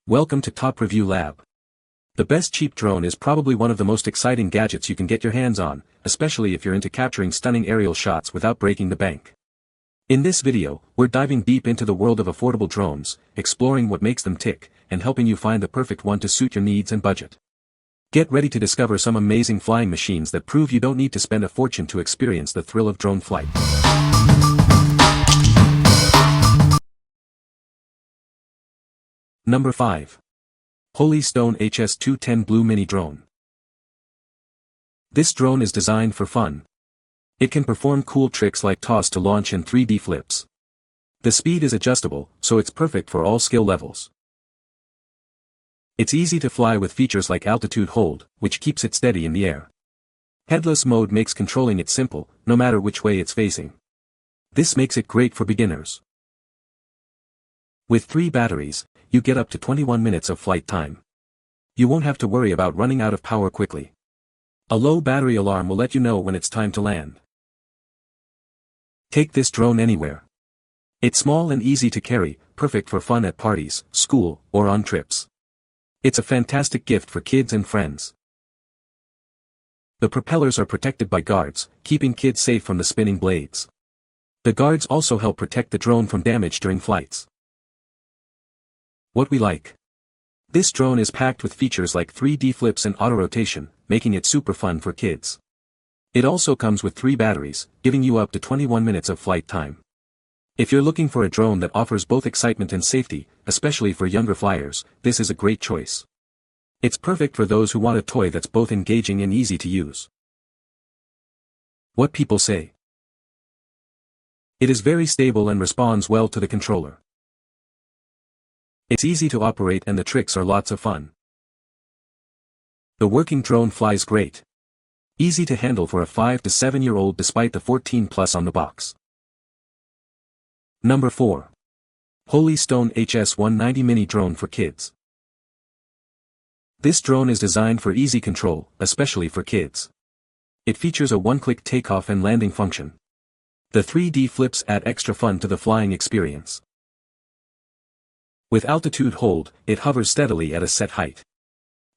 Welcome to Top Review Lab. The best cheap drone is probably one of the most exciting gadgets you can get your hands on, especially if you're into capturing stunning aerial shots without breaking the bank. In this video, we're diving deep into the world of affordable drones, exploring what makes them tick, and helping you find the perfect one to suit your needs and budget. Get ready to discover some amazing flying machines that prove you don't need to spend a fortune to experience the thrill of drone flight. Number 5. Holystone HS210 Blue Mini Drone. This drone is designed for fun. It can perform cool tricks like toss to launch and 3D flips. The speed is adjustable, so it's perfect for all skill levels. It's easy to fly with features like altitude hold, which keeps it steady in the air. Headless mode makes controlling it simple, no matter which way it's facing. This makes it great for beginners. With 3 batteries, you get up to 21 minutes of flight time. You won't have to worry about running out of power quickly. A low battery alarm will let you know when it's time to land. Take this drone anywhere. It's small and easy to carry, perfect for fun at parties, school, or on trips. It's a fantastic gift for kids and friends. The propellers are protected by guards, keeping kids safe from the spinning blades. The guards also help protect the drone from damage during flights. What we like. This drone is packed with features like 3D flips and auto-rotation, making it super fun for kids. It also comes with 3 batteries, giving you up to 21 minutes of flight time. If you're looking for a drone that offers both excitement and safety, especially for younger flyers, this is a great choice. It's perfect for those who want a toy that's both engaging and easy to use. What people say. It is very stable and responds well to the controller. It's easy to operate and the tricks are lots of fun. The working drone flies great. Easy to handle for a 5 to 7-year-old despite the 14 plus on the box. Number 4. Holystone HS190 Mini Drone for Kids. This drone is designed for easy control, especially for kids. It features a one-click takeoff and landing function. The 3D flips add extra fun to the flying experience. With altitude hold, it hovers steadily at a set height.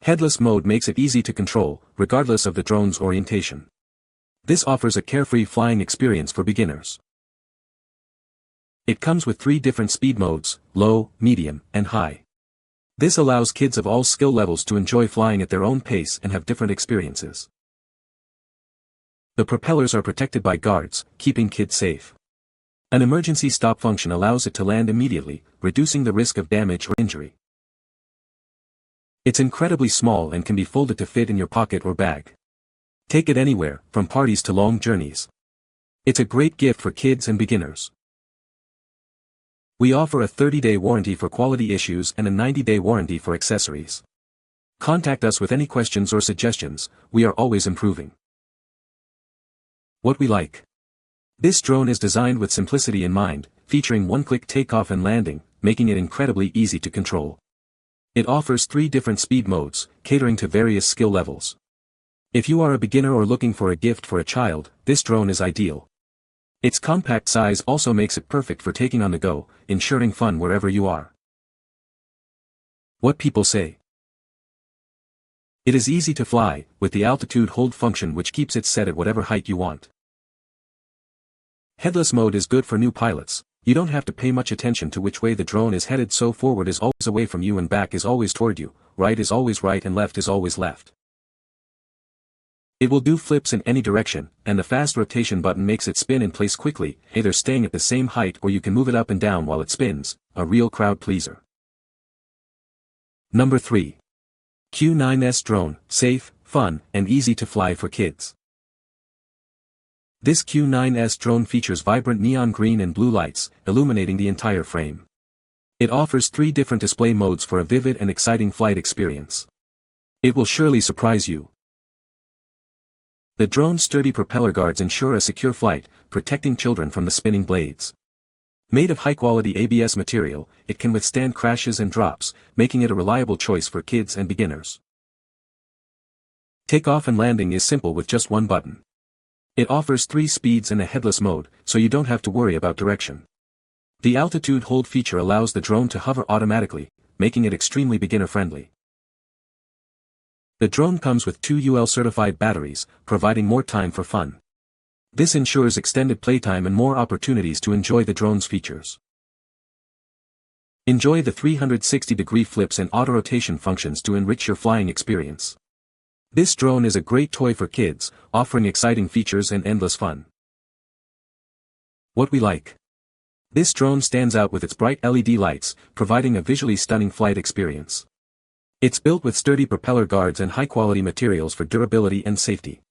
Headless mode makes it easy to control, regardless of the drone's orientation. This offers a carefree flying experience for beginners. It comes with 3 different speed modes, low, medium, and high. This allows kids of all skill levels to enjoy flying at their own pace and have different experiences. The propellers are protected by guards, keeping kids safe. An emergency stop function allows it to land immediately, reducing the risk of damage or injury. It's incredibly small and can be folded to fit in your pocket or bag. Take it anywhere, from parties to long journeys. It's a great gift for kids and beginners. We offer a 30-day warranty for quality issues and a 90-day warranty for accessories. Contact us with any questions or suggestions, we are always improving. What we like. This drone is designed with simplicity in mind, featuring one-click takeoff and landing, making it incredibly easy to control. It offers 3 different speed modes, catering to various skill levels. If you are a beginner or looking for a gift for a child, this drone is ideal. Its compact size also makes it perfect for taking on the go, ensuring fun wherever you are. What people say. It is easy to fly, with the altitude hold function which keeps it set at whatever height you want. Headless mode is good for new pilots. You don't have to pay much attention to which way the drone is headed, so forward is always away from you and back is always toward you, right is always right and left is always left. It will do flips in any direction, and the fast rotation button makes it spin in place quickly, either staying at the same height or you can move it up and down while it spins, a real crowd pleaser. Number 3. Q9S Drone, safe, fun, and easy to fly for kids. This Q9S drone features vibrant neon green and blue lights, illuminating the entire frame. It offers 3 different display modes for a vivid and exciting flight experience. It will surely surprise you. The drone's sturdy propeller guards ensure a secure flight, protecting children from the spinning blades. Made of high-quality ABS material, it can withstand crashes and drops, making it a reliable choice for kids and beginners. Takeoff and landing is simple with just one button. It offers 3 speeds and a headless mode, so you don't have to worry about direction. The altitude hold feature allows the drone to hover automatically, making it extremely beginner-friendly. The drone comes with two UL-certified batteries, providing more time for fun. This ensures extended playtime and more opportunities to enjoy the drone's features. Enjoy the 360-degree flips and auto-rotation functions to enrich your flying experience. This drone is a great toy for kids, offering exciting features and endless fun. What we like. This drone stands out with its bright LED lights, providing a visually stunning flight experience. It's built with sturdy propeller guards and high-quality materials for durability and safety.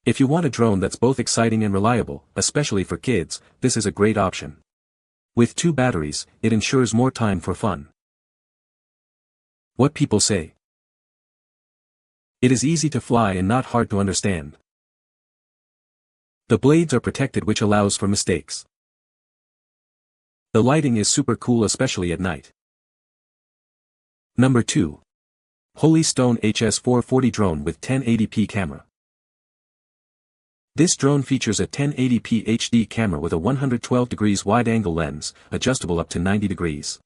If you want a drone that's both exciting and reliable, especially for kids, this is a great option. With two batteries, it ensures more time for fun. What people say. It is easy to fly and not hard to understand. The blades are protected, which allows for mistakes. The lighting is super cool, especially at night. Number 2. Holystone HS440 Drone with 1080p Camera. This drone features a 1080p HD camera with a 112 degrees wide-angle lens, adjustable up to 90 degrees.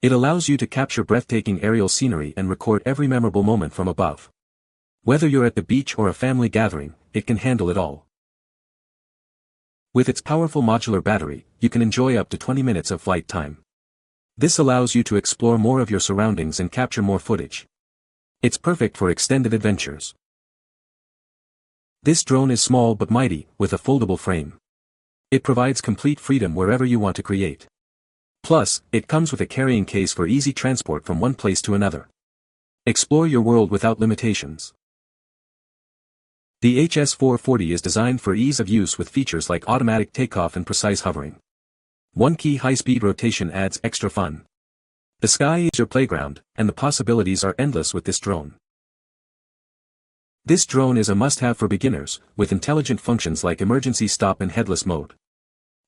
It allows you to capture breathtaking aerial scenery and record every memorable moment from above. Whether you're at the beach or a family gathering, it can handle it all. With its powerful modular battery, you can enjoy up to 20 minutes of flight time. This allows you to explore more of your surroundings and capture more footage. It's perfect for extended adventures. This drone is small but mighty, with a foldable frame. It provides complete freedom wherever you want to create. Plus, it comes with a carrying case for easy transport from one place to another. Explore your world without limitations. The HS440 is designed for ease of use with features like automatic takeoff and precise hovering. One-key high-speed rotation adds extra fun. The sky is your playground, and the possibilities are endless with this drone. This drone is a must-have for beginners, with intelligent functions like emergency stop and headless mode.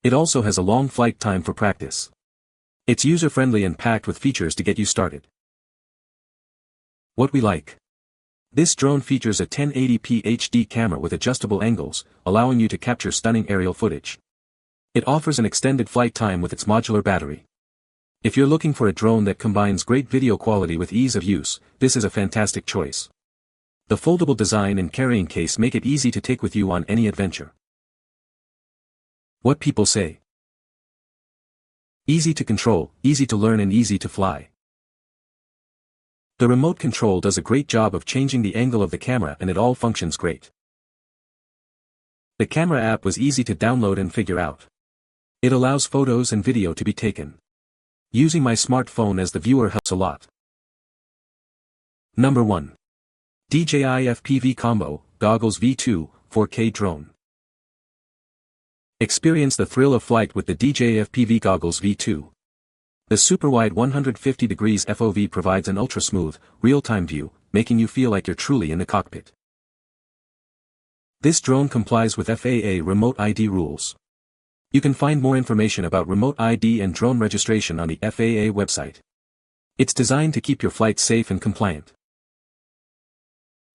It also has a long flight time for practice. It's user-friendly and packed with features to get you started. What we like. This drone features a 1080p HD camera with adjustable angles, allowing you to capture stunning aerial footage. It offers an extended flight time with its modular battery. If you're looking for a drone that combines great video quality with ease of use, this is a fantastic choice. The foldable design and carrying case make it easy to take with you on any adventure. What people say. Easy to control, easy to learn and easy to fly. The remote control does a great job of changing the angle of the camera and it all functions great. The camera app was easy to download and figure out. It allows photos and video to be taken. Using my smartphone as the viewer helps a lot. Number 1. DJI FPV Combo, Goggles V2, 4K Drone. Experience the thrill of flight with the DJI FPV Goggles V2. The super-wide 150 degrees FOV provides an ultra-smooth, real-time view, making you feel like you're truly in the cockpit. This drone complies with FAA Remote ID rules. You can find more information about Remote ID and drone registration on the FAA website. It's designed to keep your flight safe and compliant.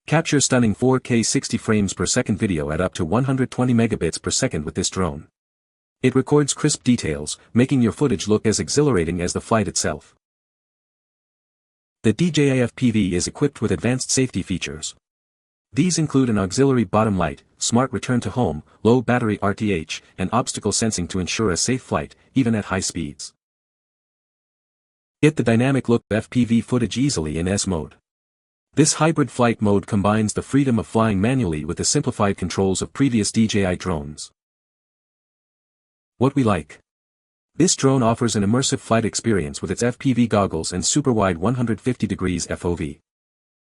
Capture stunning 4K 60 frames per second video at up to 120 megabits per second with this drone. It records crisp details, making your footage look as exhilarating as the flight itself. The DJI FPV is equipped with advanced safety features. These include an auxiliary bottom light, smart return to home, low battery RTH, and obstacle sensing to ensure a safe flight, even at high speeds. Get the dynamic look of FPV footage easily in S mode. This hybrid flight mode combines the freedom of flying manually with the simplified controls of previous DJI drones. What we like. This drone offers an immersive flight experience with its FPV goggles and super-wide 150 degrees FOV.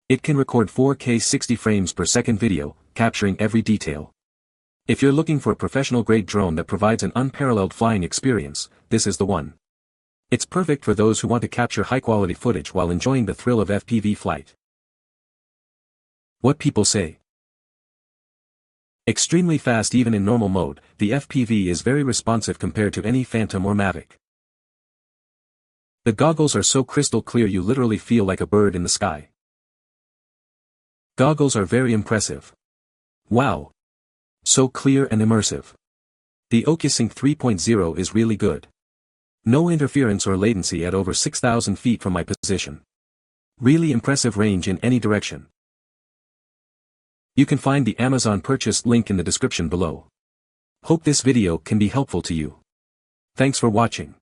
It can record 4K 60 frames per second video, capturing every detail. If you're looking for a professional-grade drone that provides an unparalleled flying experience, this is the one. It's perfect for those who want to capture high-quality footage while enjoying the thrill of FPV flight. What people say. Extremely fast even in normal mode, the FPV is very responsive compared to any Phantom or Mavic. The goggles are so crystal clear you literally feel like a bird in the sky. Goggles are very impressive. Wow! So clear and immersive. The OcuSync 3.0 is really good. No interference or latency at over 6,000 feet from my position. Really impressive range in any direction. You can find the Amazon purchase link in the description below. Hope this video can be helpful to you. Thanks for watching.